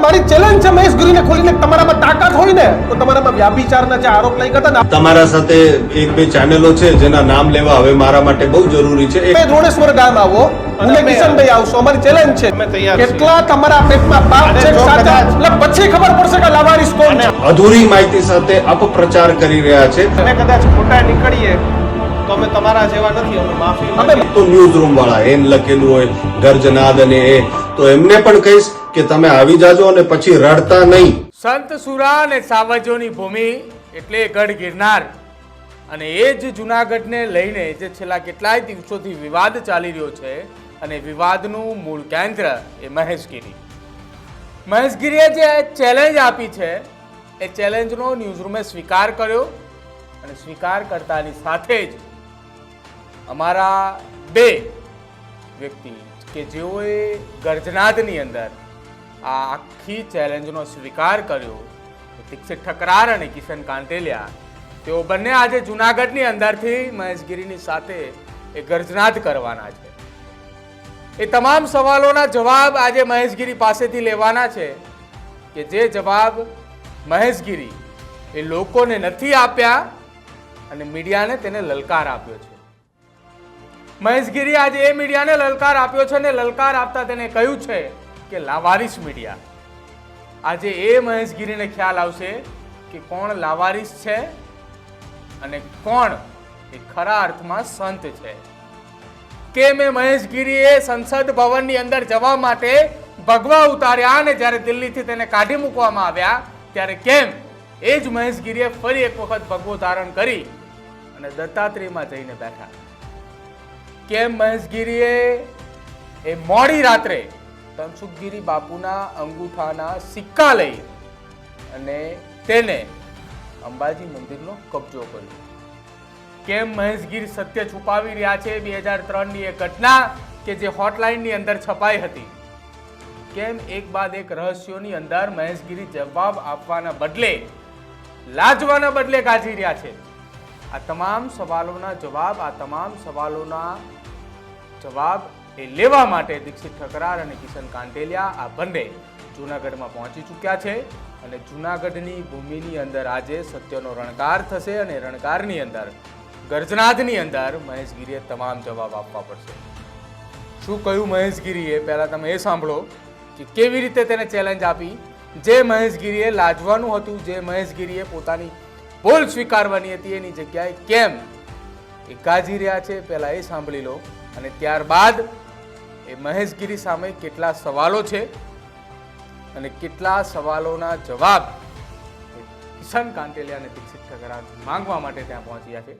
મારી ચેલેન્જ છે મહેશ ગીરીને ખોલીને તમારામાં તાકાત હોય ને તો તમારામાં વ્યાભિચારના જે આરોપ લાગ્યા હતા ને તમારા સાથે એક બે ચેનલો છે જેના નામ લેવા હવે મારા માટે બહુ જરૂરી છે. તમે ધોળેશ્વર ગામ આવો હું ને કિશનભાઈ આવશો અમારી ચેલેન્જ છે કેટલા તમારા પેટમાં પાપ છે સાચા એટલે પછી ખબર પડશે કે લાવારીસ કોણ છે. અધૂરી માહિતી સાથે અપપ્રચાર કરી રહ્યા છે. અમે કદાચ ખોટા નીકળીએ તો અમે તમારા જેવા નથી અમે માફી માંગીએ. તો ન્યૂઝ રૂમ વાળા એમ લખેલું હોય ગર્જનાદ અને એ તો એમને પણ કહીશ કે તમે આવી જાજો અને પછી રડતા નહીં. સંત સુરા અને સાવજોની ભૂમિ એટલે ગઢ ગિરનાર અને એ જ જુનાગઢને લઈને જે છેલ્લા કેટલાય દિવસોથી વિવાદ ચાલી રહ્યો છે અને વિવાદનું મૂળ કેન્દ્ર એ મહેશ ગીરી. મહેશ ગીરીએ જે ચેલેન્જ આપી છે એ ચેલેન્જનો ન્યૂઝરૂમે સ્વીકાર કર્યો અને સ્વીકાર કરતાની સાથે જ અમારા બે વ્યક્તિ કે જેઓએ ગર્જનાદની અંદર આ આખી ચેલેન્જનો સ્વીકાર કર્યો દીક્ષિત ઠકરાર અને કિશન કાંટેલિયા તેઓ બંને આજે જુનાગઢની અંદરથી મહેશ ગીરીની સાથે એ ગર્જનાદ કરવાના છે. એ તમામ સવાલોના જવાબ આજે મહેશ ગીરી પાસેથી લેવાના છે કે જે જવાબ મહેશ ગીરી એ લોકોને નથી આપ્યા અને મીડિયાને તેને લલકાર આપ્યો છે. મહેશ ગીરી આજે એ મીડિયાને લલકાર આપ્યો છે અને લલકાર આપતા તેને કહ્યું છે કે લાવારીસ મીડિયા. આજે એ મહેશ ગીરીને ખ્યાલ આવશે કે કોણ લાવારીસ છે અને કોણ એ ખરા અર્થમાં સંત છે. કે મેં મહેશ ગીરીએ સંસદ ભવનની અંદર જવા માટે ભગવા ઉતાર્યા અને જ્યારે દિલ્હીથી તેને કાઢી મૂકવામાં આવ્યા ત્યારે કેમ એ જ મહેશ ગીરીએ ફરી એક વખત ભગવો ધારણ કરી અને દત્તાત્રેયમાં જઈને બેઠા. કેમ મહેશ ગીરીએ એ મોડી રાત્રે ધનસુખગીરી બાપુના અંગૂઠાના સિક્કા લઈ અને તેને અંબાજી મંદિરનો કબજો કર્યો. કેમ મહેશ ગીરી સત્ય છુપાવી રહ્યા છે 2003ની એ ઘટના કે જે હોટલાઇનની અંદર છપાઈ હતી. કેમ એક બાદ એક રહસ્યોની અંદર મહેશ ગીરી જવાબ આપવાના બદલે લાજવાના બદલે ગાજી રહ્યા છે. આ તમામ સવાલોના જવાબ એ લેવા માટે દીક્ષિત ઠકરાર અને કિશન કાંટેલિયા આ બંને જૂનાગઢમાં પહોંચી ચૂક્યા છે અને જૂનાગઢની ભૂમિની અંદર આજે સત્યનો રણકાર થશે અને રણકારની અંદર ગર્જનાદની અંદર મહેશ ગીરીએ તમામ જવાબ આપવા પડશે. શું કહ્યું મહેશ ગીરીએ પહેલા તમે એ સાંભળો કે કેવી રીતે તેને ચેલેન્જ આપી. જે મહેશ ગીરીએ લાજવાનું હતું, જે મહેશ ગીરીએ પોતાની ભૂલ સ્વીકારવાની હતી એની જગ્યાએ કેમ એ ગાજી રહ્યા છે પહેલા એ સાંભળી લો અને ત્યારબાદ એ મહેશ ગીરી સામે કેટલા સવાલો છે અને કેટલા સવાલોના જવાબ કિશન કાંટેલિયા અને દીક્ષિત ઠકરાર માંગવા માટે ત્યાં પહોંચ્યા છે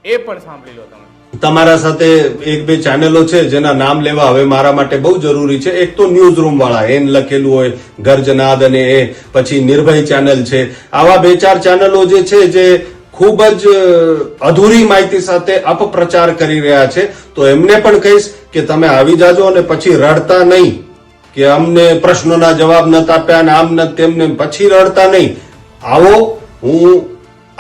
એ પણ સાંભળી લો તમે. તમારા સાથે એક બે ચેનલો છે જેના નામ લેવા હવે મારા માટે બહુ જરૂરી છે. એક તો ન્યૂઝ રૂમ વાળા એમ લખેલું હોય ગર્જનાદ અને એ પછી નિર્ભય ચેનલ છે. આવા બે ચાર ચેનલો જે છે જે ખૂબ જ અધૂરી માહિતી સાથે અપપ્રચાર કરી રહ્યા છે તો એમને પણ કહીશ કે તમે આવી જાજો અને પછી રડતા નહીં કે અમને પ્રશ્નોના જવાબ નતા આપ્યા અને આમ ન તેમને પછી રડતા નહીં. આવો હું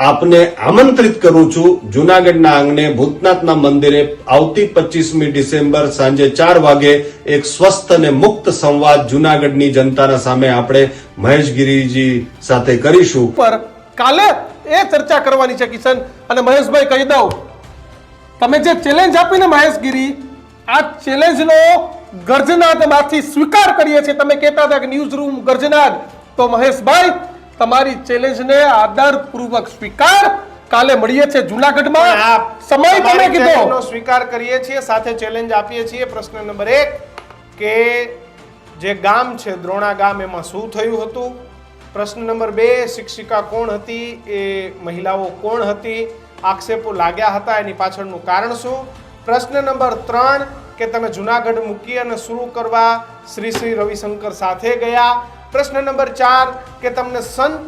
આપને આમંત્રિત કરું છું જુનાગઢના આંગણે ભૂતનાથના મંદિરે આવતી 25મી ડિસેમ્બર સાંજે 4 વાગે એક સ્વસ્થ અને મુક્ત સંવાદ જુનાગઢની જનતાના સામે આપણે મહેશ ગીરીજી સાથે કરીશું. પર કાલે એ ચર્ચા કરવાની છે કિશન અને મહેશભાઈ. કહી દઉં તમે જે ચેલેન્જ આપીને મહેશ ગીરી આ ચેલેન્જનો ગર્જનાદમાંથી સ્વીકાર કરીએ છીએ. તમે કહેતા હતા કે ન્યૂઝ રૂમ ગર્જનાદ તો મહેશભાઈ તમારી ચેલેન્જને આદરપૂર્વક સ્વીકાર. કાલે મળીએ છીએ જૂનાગઢમાં. સમય તમે કીધો સ્વીકાર કરીએ છીએ સાથે ચેલેન્જ આપીએ છીએ. પ્રશ્ન નંબર 1 કે જે ગામ છે દ્રોણા ગામ એમાં શું થયું હતું. પ્રશ્ન નંબર 2 શિક્ષિકા કોણ હતી, એ મહિલાઓ કોણ હતી, આક્ષેપો લાગ્યા હતા એની પાછળનું કારણ શું. પ્રશ્ન નંબર 3 કે તમે જૂનાગઢ મૂકી અને શરૂ કરવા શ્રી રવિશંકર સાથે ગયા. પ્રશ્ન નંબર 4 કે તમને સંત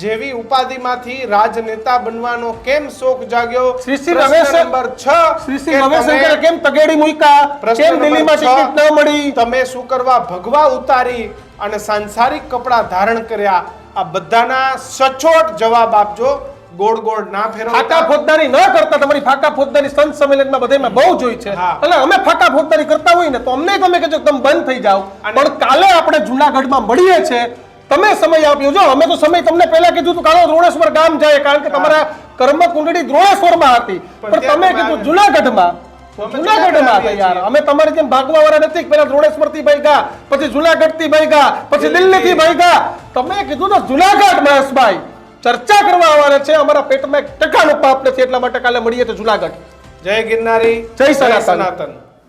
જેવી ઉપાધિમાંથી રાજનેતા બનવાનો કેમ શોખ જાગ્યો. પ્રશ્ન નંબર 6 શ્રી રવિશંકર કેમ તગેડી મૂક્યા, કેમ દિલ્હીમાં ટિકિટ ન મળી, તમે શું કરવા ભગવા ઉતારી અને સાંસારિક કપડા ધારણ કર્યા. આ બધાના સચોટ જવાબ આપજો. ગોળ ગોળ ના ફેરવો. ફાકા ફોજદારી ન કરતા. તમારી ફાકા ફોજદારી સંત સંમેલનમાં બધામાં બહુ જોઈ છે. એટલે અમે ફાકા ફોજદારી કરતા હોય ને તો અમને ગમે કે જો તમે બંધ થઈ જાઓ. પણ કાલે આપણે જૂનાગઢમાં મળીએ છે તમે સમય આપ્યો. જો અમે તો સમય તમને પહેલા કીધું હતું કાળો દ્રોણેશ્વર ગામ જાય, કારણ કે તમારા કર્મ કુંડળી દ્રોણેશ્વરમાં હતી. પણ તમે કીધું જુનાગઢમાં. જુનાગઢમાં હતા યાર. અમે તમારી જેમ ભાગવા વાળા નથી. પહેલા દ્રોણેશ્વર થી ભાગ્યા, પછી જુનાગઢ થી ભાગ્યા, પછી દિલ્હી થી ભાગ્યા. તમે કીધું તો જુનાગઢ મહેશભાઈ ચર્ચા કરવા આવવાના છે. અમારા પેટમાં 1% પાપ નથી, એટલા માટે કાલે મળીએ તો જુનાગઢ. જય ગિરનારી, જય સનાતન. સનાતન.